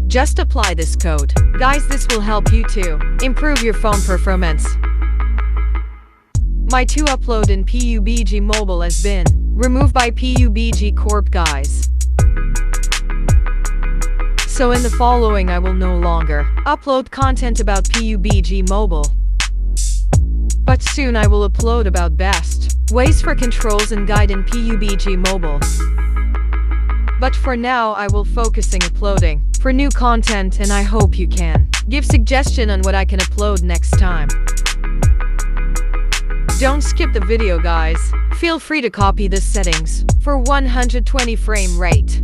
Just apply this code. Guys, this will help you to improve your phone performance. My 2 upload in PUBG Mobile has been removed by PUBG Corp, guys. So in the following I will no longer upload content about PUBG Mobile. But soon I will upload about best ways for controls and guide in PUBG Mobile. But for now I will focusing uploading for new content, and I hope you can give suggestion on what I can upload next time. Don't skip the video, guys. Feel free to copy the settings for 120 frame rate.